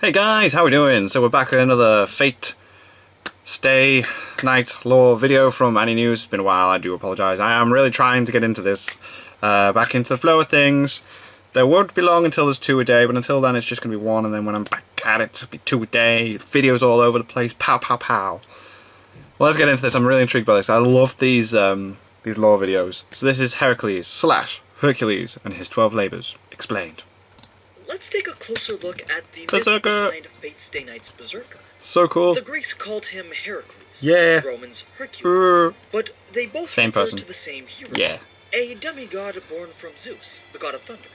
Hey guys, how we doing? So we're back with another Fate Stay Night Lore video from Any News. It's been a while, I do apologise. I am really trying to get into this, back into the flow of things. There won't be long until there's 2 a day, but until then it's just going to be 1, and then when I'm back at it, it'll be 2 a day, videos all over the place, pow pow pow. Well, let's get into this. I'm really intrigued by this. I love these lore videos. So this is Heracles / Hercules and his 12 labours, explained. Let's take a closer look at the Berserker. myth behind Fate Stay Night's Berserker. So cool. The Greeks called him Heracles, Yeah. the Romans Hercules, but they both Same refer person. to the same hero. Yeah. A demigod born from Zeus, the god of thunder,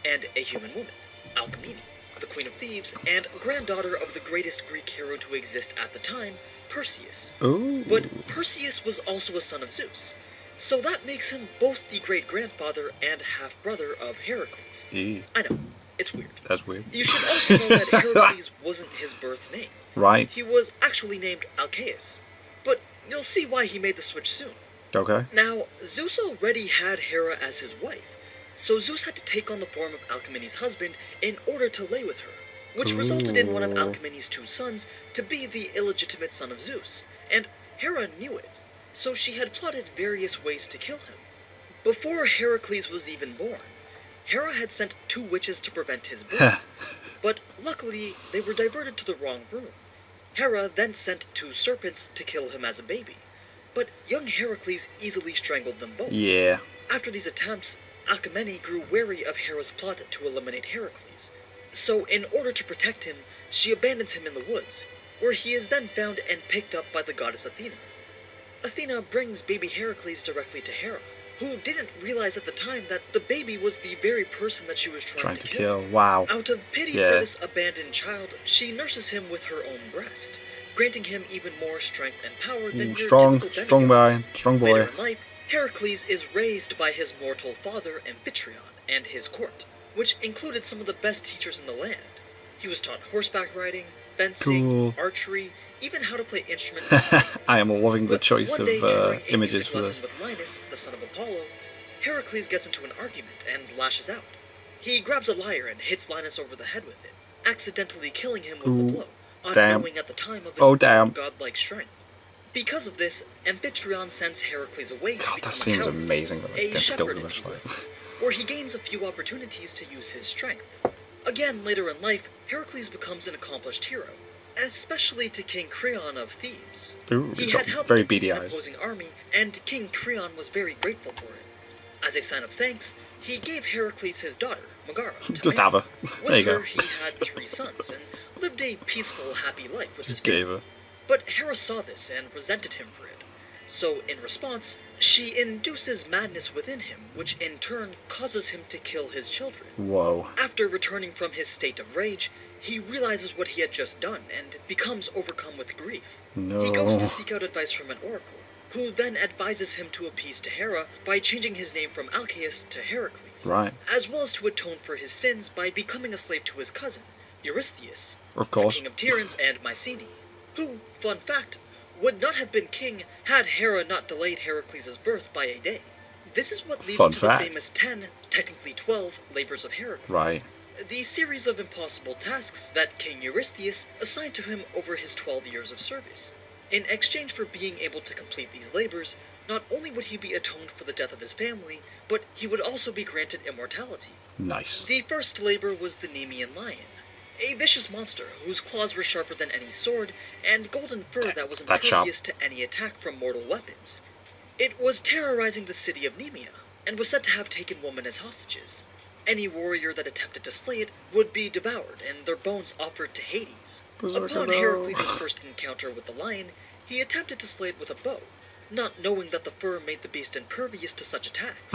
and a human woman, Alcmene, the queen of thieves, and granddaughter of the greatest Greek hero to exist at the time, Perseus. Ooh. But Perseus was also a son of Zeus, so that makes him both the great-grandfather and half-brother of Heracles. I know. It's weird. That's weird. You should also know that Heracles wasn't his birth name. Right. He was actually named Alcaeus. But you'll see why he made the switch soon. Okay. Now, Zeus already had Hera as his wife, so Zeus had to take on the form of Alcmene's husband in order to lay with her, which resulted in one of Alcmene's 2 sons to be the illegitimate son of Zeus, and Hera knew it, so she had plotted various ways to kill him. Before Heracles was even born, Hera had sent 2 witches to prevent his birth, but luckily they were diverted to the wrong room. Hera then sent 2 serpents to kill him as a baby, but young Heracles easily strangled them both. Yeah. After these attempts, Alcmene grew wary of Hera's plot to eliminate Heracles, so in order to protect him, she abandons him in the woods, where he is then found and picked up by the goddess Athena. Athena brings baby Heracles directly to Hera, who didn't realize at the time that the baby was the very person that she was trying to kill. Wow. Out of pity for this abandoned child, she nurses him with her own breast, granting him even more strength and power than your strong typical boy. Strong boy. Later in life, Heracles is raised by his mortal father Amphitryon and his court, which included some of the best teachers in the land. He was taught horseback riding, fencing, archery, even how to play instruments. I am loving the choice of images music for lesson this. with Linus, the son of Apollo, Heracles gets into an argument and lashes out. He grabs a lyre and hits Linus over the head with it, accidentally killing him with the blow, unknowing at the time of his godlike strength. Because of this, Amphitryon sends Heracles away to become That seems a coward, amazing. a shepherd, if you will, where he gains a few opportunities to use his strength. Again, later in life, Heracles becomes an accomplished hero, especially to King Creon of Thebes. He had helped very defeat beady an eyes. opposing army, and King Creon was very grateful for it. As a sign of thanks, he gave Heracles his daughter, Megara, to Just marry. have her. With There you her, go. he had 3 sons, and lived a peaceful, happy life with his Just gave family. her. But Hera saw this and resented him for it. So, in response, she induces madness within him, which in turn causes him to kill his children. Whoa. After returning from his state of rage, he realizes what he had just done and becomes overcome with grief. No. He goes to seek out advice from an oracle, who then advises him to appease to Hera by changing his name from Alcaeus to Heracles, Right. as well as to atone for his sins by becoming a slave to his cousin, Eurystheus, Of course. the king of Tiryns and Mycenae, who, fun fact, would not have been king had Hera not delayed Heracles' birth by a day. This is what leads to the famous 10, technically 12, labors of Heracles. Right. The series of impossible tasks that King Eurystheus assigned to him over his 12 years of service. In exchange for being able to complete these labors, not only would he be atoned for the death of his family, but he would also be granted immortality. Nice. The first labor was the Nemean lion, a vicious monster whose claws were sharper than any sword, and golden fur that was impervious to any attack from mortal weapons. It was terrorizing the city of Nemea, and was said to have taken women as hostages. Any warrior that attempted to slay it would be devoured, and their bones offered to Hades. Upon Heracles' first encounter with the lion, he attempted to slay it with a bow, not knowing that the fur made the beast impervious to such attacks.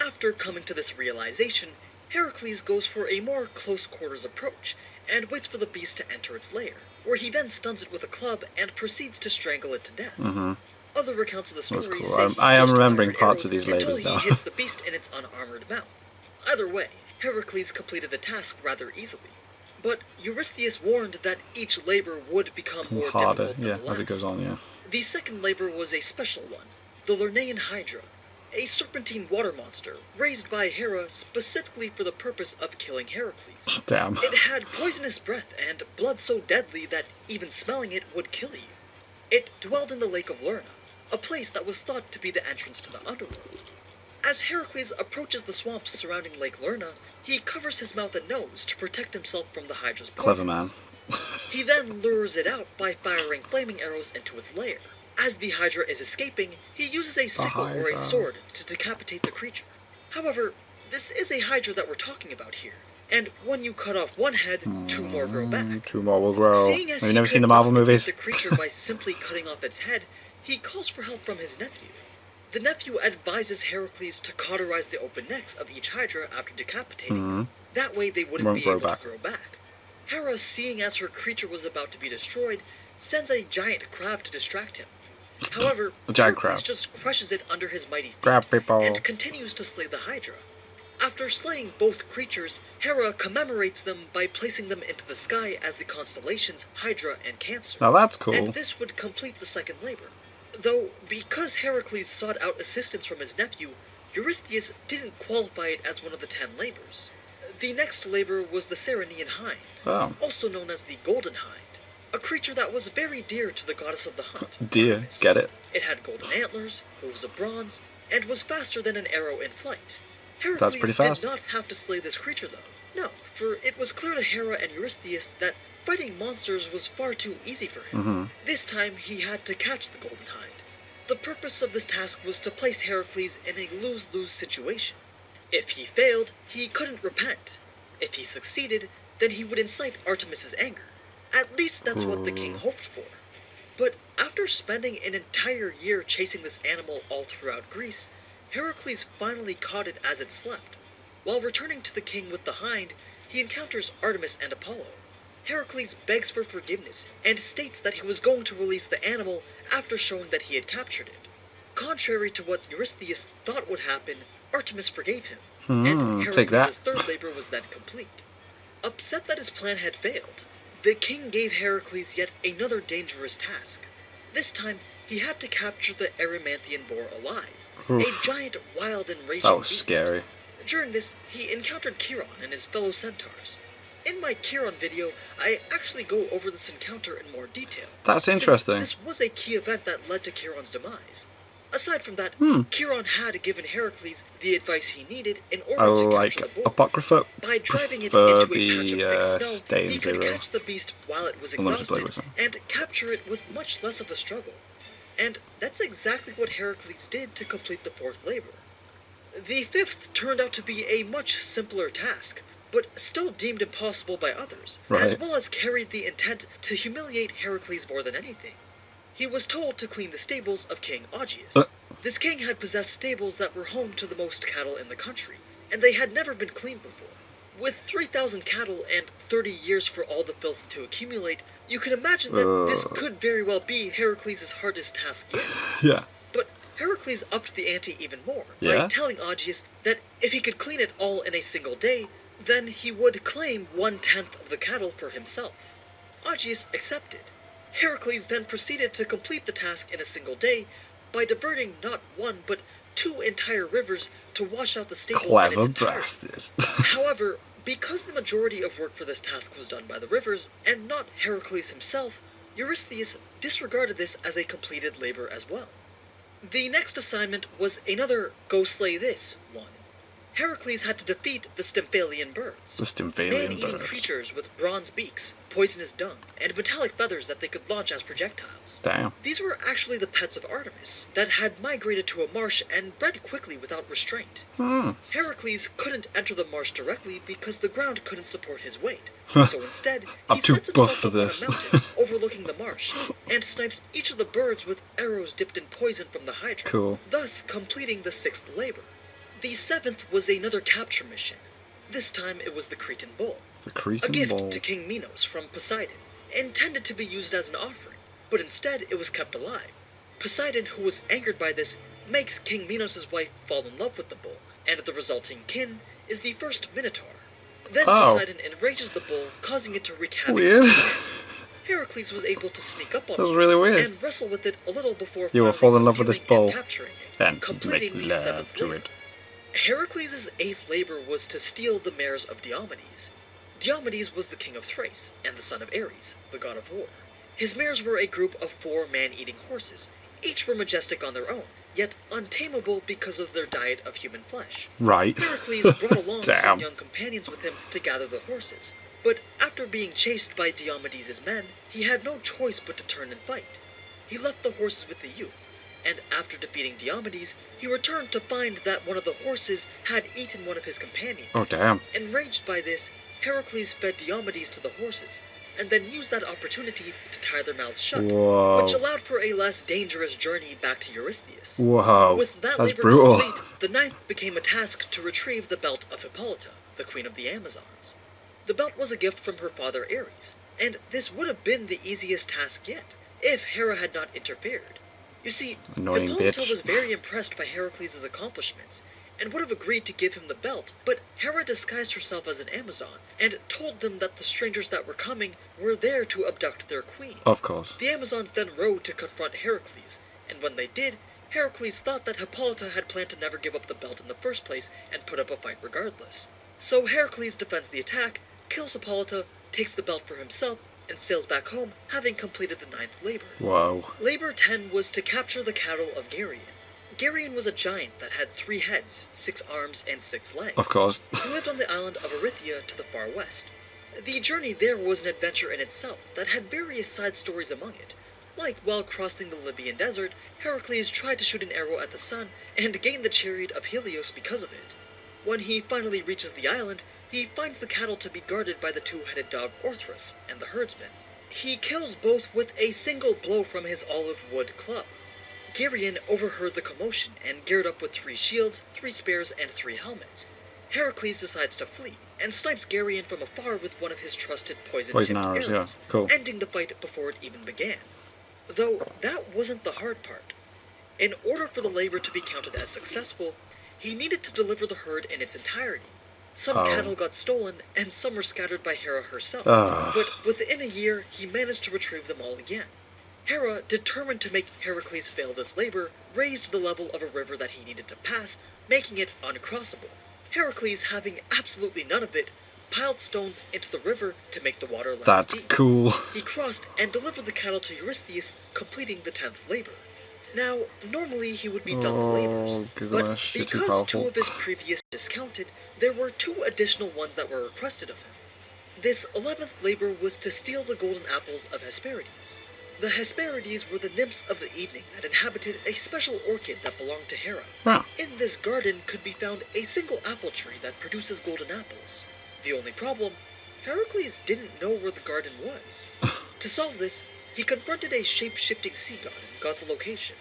After coming to this realization, Heracles goes for a more close-quarters approach, and waits for the beast to enter its lair, where he then stuns it with a club and proceeds to strangle it to death. Other accounts of the story say he I am just remembering fired parts of arrows these labors until now. he hits the beast in its unarmored mouth. Either way, Heracles completed the task rather easily. But Eurystheus warned that each labor would become more harder, difficult than the last. as it goes on, The second labor was a special one, the Lernaean Hydra, a serpentine water monster raised by Hera specifically for the purpose of killing Heracles. Damn. It had poisonous breath and blood so deadly that even smelling it would kill you. It dwelled in the Lake of Lerna, a place that was thought to be the entrance to the underworld. As Heracles approaches the swamps surrounding Lake Lerna, he covers his mouth and nose to protect himself from the Hydra's poisons. Clever man. He then lures it out by firing flaming arrows into its lair. As the Hydra is escaping, he uses a sickle or a sword to decapitate the creature. However, this is a Hydra that we're talking about here, and when you cut off one head, two more grow back. Two more will grow. Seeing as Have you he never seen could the Marvel not defeat movies? the creature by simply cutting off its head, he calls for help from his nephew. The nephew advises Heracles to cauterize the open necks of each Hydra after decapitating them. That way they wouldn't be able to grow back. Hera, seeing as her creature was about to be destroyed, sends a giant crab to distract him. However, Heracles just crushes it under his mighty feet and continues to slay the Hydra. After slaying both creatures, Hera commemorates them by placing them into the sky as the constellations Hydra and Cancer. Now that's cool. And this would complete the second labor. Though, because Heracles sought out assistance from his nephew, Eurystheus didn't qualify it as one of the 10 labors. The next labor was the Ceryneian Hind, also known as the Golden Hind, a creature that was very dear to the goddess of the hunt. Dear, get it? It had golden antlers, hooves of bronze, and was faster than an arrow in flight. That's Heracles pretty fast. did not have to slay this creature though. No, for it was clear to Hera and Eurystheus that fighting monsters was far too easy for him. This time he had to catch the Golden Hind. The purpose of this task was to place Heracles in a lose-lose situation. If he failed, he couldn't repent. If he succeeded, then he would incite Artemis's anger. At least that's what the king hoped for. But after spending an entire year chasing this animal all throughout Greece, Heracles finally caught it as it slept. While returning to the king with the hind, he encounters Artemis and Apollo. Heracles begs for forgiveness and states that he was going to release the animal after showing that he had captured it. Contrary to what Eurystheus thought would happen, Artemis forgave him, and Heracles' third labor was then complete. Upset that his plan had failed, the king gave Heracles yet another dangerous task. This time, he had to capture the Erymanthian boar alive, a giant, wild, and raging That was beast. scary. During this, he encountered Chiron and his fellow centaurs. In my Chiron video, I actually go over this encounter in more detail. That's interesting. This was a key event that led to Chiron's demise. Aside from that, Chiron had given Heracles the advice he needed in order to capture the boar. Apocrypha By driving it into a patch of thick snow, Stay he could Zero. catch the beast while it was exhausted and capture it with much less of a struggle. And that's exactly what Heracles did to complete the fourth labor. The fifth turned out to be a much simpler task, but still deemed impossible by others, as well as carried the intent to humiliate Heracles more than anything. He was told to clean the stables of King Augeas. This king had possessed stables that were home to the most cattle in the country, and they had never been cleaned before. With 3,000 cattle and 30 years for all the filth to accumulate, you can imagine that this could very well be Heracles' hardest task yet. Yeah. But Heracles upped the ante even more by telling Augeas that if he could clean it all in a single day, then he would claim 1/10 of the cattle for himself. Augeas accepted. Heracles then proceeded to complete the task in a single day by diverting not one but 2 entire rivers to wash out the stable in its entirety. However, because the majority of work for this task was done by the rivers and not Heracles himself, Eurystheus disregarded this as a completed labor as well. The next assignment was another go slay this one. Heracles had to defeat the Stymphalian birds. Man-eating creatures with bronze beaks, poisonous dung, and metallic feathers that they could launch as projectiles. Damn. These were actually the pets of Artemis, that had migrated to a marsh and bred quickly without restraint. Heracles couldn't enter the marsh directly because the ground couldn't support his weight. So instead, he sets himself up on a mountain overlooking the marsh, and snipes each of the birds with arrows dipped in poison from the Hydra, thus completing the 6th labor. The 7th was another capture mission. This time it was the Cretan bull. A gift to King Minos from Poseidon, intended to be used as an offering, but instead it was kept alive. Poseidon, who was angered by this, makes King Minos' wife fall in love with the bull, and the resulting kin is the first Minotaur. Then Poseidon enrages the bull, causing it to wreak havoc. Heracles was able to sneak up on it and wrestle with it a little before you will fall in love with this bull. Capturing it. And completing make the love seventh to labor. it. Heracles' eighth labor was to steal the mares of Diomedes. Diomedes was the king of Thrace and the son of Ares, the god of war. His mares were a group of 4 man-eating horses. Each were majestic on their own, yet untamable because of their diet of human flesh. Right. Heracles brought along some Damn. young companions with him to gather the horses, but after being chased by Diomedes' men, he had no choice but to turn and fight. He left the horses with the youth, and after defeating Diomedes, he returned to find that one of the horses had eaten one of his companions. Oh, damn. Enraged by this, Heracles fed Diomedes to the horses, and then used that opportunity to tie their mouths shut, Whoa. which allowed for a less dangerous journey back to Eurystheus. Whoa. With that That's labor brutal. complete, the ninth became a task to retrieve the belt of Hippolyta, the queen of the Amazons. The belt was a gift from her father Ares, and this would have been the easiest task yet, if Hera had not interfered. You see, Annoying Hippolyta bitch. was very impressed by Heracles' accomplishments, and would have agreed to give him the belt, but Hera disguised herself as an Amazon, and told them that the strangers that were coming were there to abduct their queen. Of course. The Amazons then rode to confront Heracles, and when they did, Heracles thought that Hippolyta had planned to never give up the belt in the first place and put up a fight regardless. So Heracles defends the attack, kills Hippolyta, takes the belt for himself, and sails back home, having completed the ninth labor. Whoa. Labor 10 was to capture the cattle of Geryon. Geryon was a giant that had 3 heads, 6 arms, and 6 legs. Of course. He lived on the island of Erythia to the far west. The journey there was an adventure in itself that had various side stories among it. Like while crossing the Libyan desert, Heracles tried to shoot an arrow at the sun and gained the chariot of Helios because of it. When he finally reaches the island, he finds the cattle to be guarded by the 2-headed dog Orthrus and the herdsman. He kills both with a single blow from his olive wood club. Geryon overheard the commotion and geared up with 3 shields, 3 spears, and 3 helmets. Heracles decides to flee, and snipes Geryon from afar with one of his trusted poison-tipped arrows, arrows, yeah. Cool. ending the fight before it even began. Though that wasn't the hard part. In order for the labor to be counted as successful, he needed to deliver the herd in its entirety. Some cattle got stolen, and some were scattered by Hera herself, but within a year he managed to retrieve them all again. Hera, determined to make Heracles fail this labor, raised the level of a river that he needed to pass, making it uncrossable. Heracles, having absolutely none of it, piled stones into the river to make the water less That's deep. cool. He crossed and delivered the cattle to Eurystheus, completing the 10th labor. Now, normally he would be done the labors, but because 2 of his previous discounted, there were 2 additional ones that were requested of him. This 11th labor was to steal the golden apples of Hesperides. The Hesperides were the nymphs of the evening that inhabited a special orchid that belonged to Hera. Wow. In this garden could be found a single apple tree that produces golden apples. The only problem, Heracles didn't know where the garden was. To solve this, he confronted a shape-shifting sea god and got the location.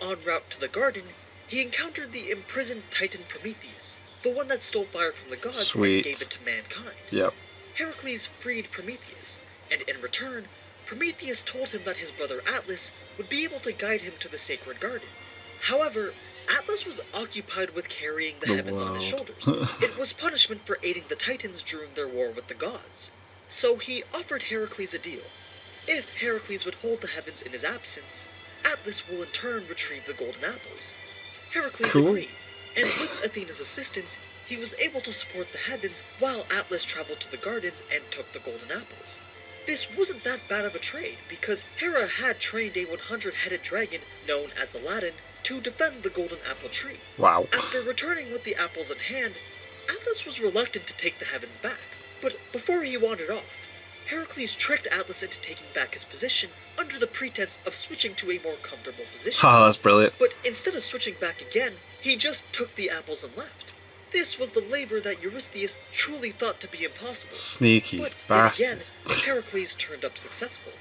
En route to the garden, he encountered the imprisoned Titan Prometheus, the one that stole fire from the gods and gave it to mankind. Yep. Heracles freed Prometheus, and in return, Prometheus told him that his brother Atlas would be able to guide him to the sacred garden. However, Atlas was occupied with carrying the heavens on his shoulders. It was punishment for aiding the Titans during their war with the gods. So he offered Heracles a deal. If Heracles would hold the heavens in his absence, Atlas will in turn retrieve the golden apples. Heracles agreed, and with Athena's assistance, he was able to support the heavens while Atlas traveled to the gardens and took the golden apples. This wasn't that bad of a trade, because Hera had trained a 100-headed dragon, known as the Ladin, to defend the golden apple tree. Wow. After returning with the apples in hand, Atlas was reluctant to take the heavens back. But before he wandered off, Heracles tricked Atlas into taking back his position under the pretense of switching to a more comfortable position. Oh, that's brilliant. But instead of switching back again, he just took the apples and left. This was the labor that Eurystheus truly thought to be impossible. Sneaky but bastard. again, Heracles turned up successful.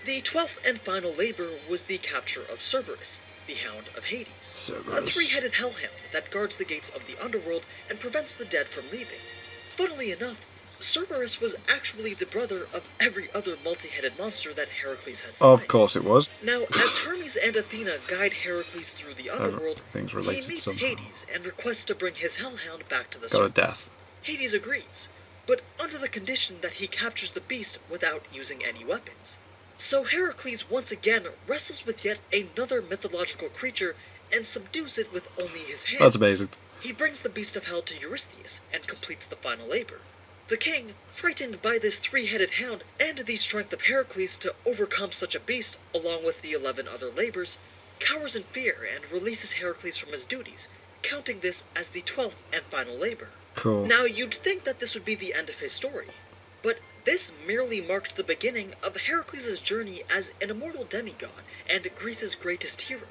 The 12th and final labor was the capture of Cerberus, the Hound of Hades. A 3-headed hellhound that guards the gates of the underworld and prevents the dead from leaving. Funnily enough, Cerberus was actually the brother of every other multi-headed monster that Heracles had slain. Of course it was. Now, as Hermes and Athena guide Heracles through the underworld, Everything's he related meets somehow. Hades and requests to bring his hellhound back to the Go to surface. death. Hades agrees, but under the condition that he captures the beast without using any weapons. So Heracles once again wrestles with yet another mythological creature and subdues it with only his hands. That's amazing. He brings the beast of hell to Eurystheus and completes the final labor. The king, frightened by this three-headed hound and the strength of Heracles to overcome such a beast, along with the 11 other labors, cowers in fear and releases Heracles from his duties, counting this as the 12th and final labor. Cool. Now, you'd think that this would be the end of his story, but this merely marked the beginning of Heracles' journey as an immortal demigod and Greece's greatest hero.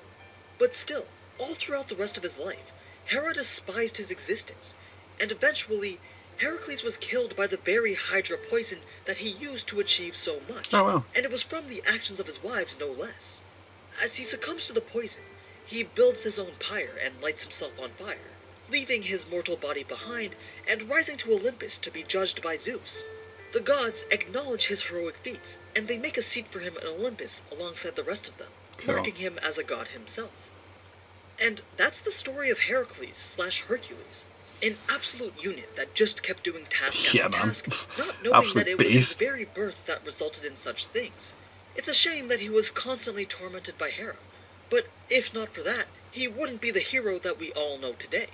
But still, all throughout the rest of his life, Hera despised his existence, and eventually, Heracles was killed by the very Hydra poison that he used to achieve so much. Oh, wow. And it was from the actions of his wives, no less. As he succumbs to the poison, he builds his own pyre and lights himself on fire, leaving his mortal body behind and rising to Olympus to be judged by Zeus. The gods acknowledge his heroic feats, and they make a seat for him in Olympus alongside the rest of them, Cool. marking him as a god himself. And that's the story of Heracles/Hercules, an absolute unit that just kept doing task Yeah, after man. task, not knowing Absolute that it was his beast. very birth that resulted in such things. It's a shame that he was constantly tormented by Hera, but if not for that, he wouldn't be the hero that we all know today.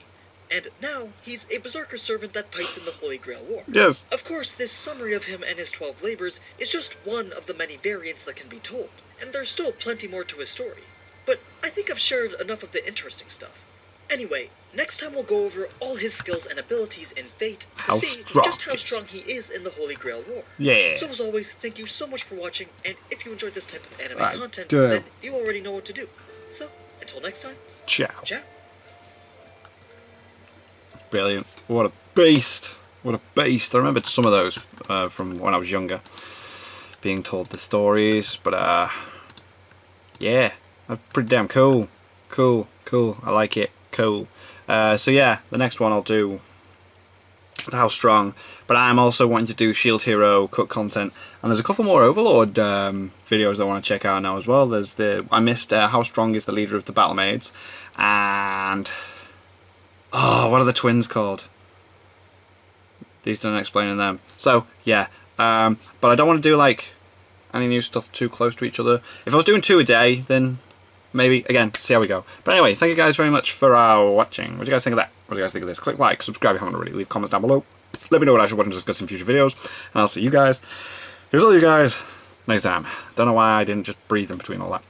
And now, he's a Berserker servant that fights in the Holy Grail War. Yes. Of course, this summary of him and his 12 labors is just one of the many variants that can be told, and there's still plenty more to his story. But I think I've shared enough of the interesting stuff. Anyway, next time we'll go over all his skills and abilities in Fate to see just how strong he is in the Holy Grail War. Yeah. So as always, thank you so much for watching, and if you enjoyed this type of anime content, do. then you already know what to do. So, until next time, Ciao. ciao. Brilliant. What a beast. What a beast. I remembered some of those from when I was younger, being told the stories, but yeah, that's pretty damn cool. Cool. I like it. Cool. So yeah, the next one I'll do How Strong, but I'm also wanting to do Shield Hero cut content, and there's a couple more Overlord videos I want to check out now as well. There's I missed How Strong is the leader of the Battle Maids, and what are the twins called? These don't explain them. So yeah, but I don't want to do like any new stuff too close to each other. If I was doing 2 a day, then maybe, again, see how we go. But anyway, thank you guys very much for watching. What do you guys think of that? What do you guys think of this? Click like, subscribe if you haven't already, leave comments down below. Let me know what I should want to discuss in future videos. And I'll see you guys, here's all you guys, next time. Don't know why I didn't just breathe in between all that.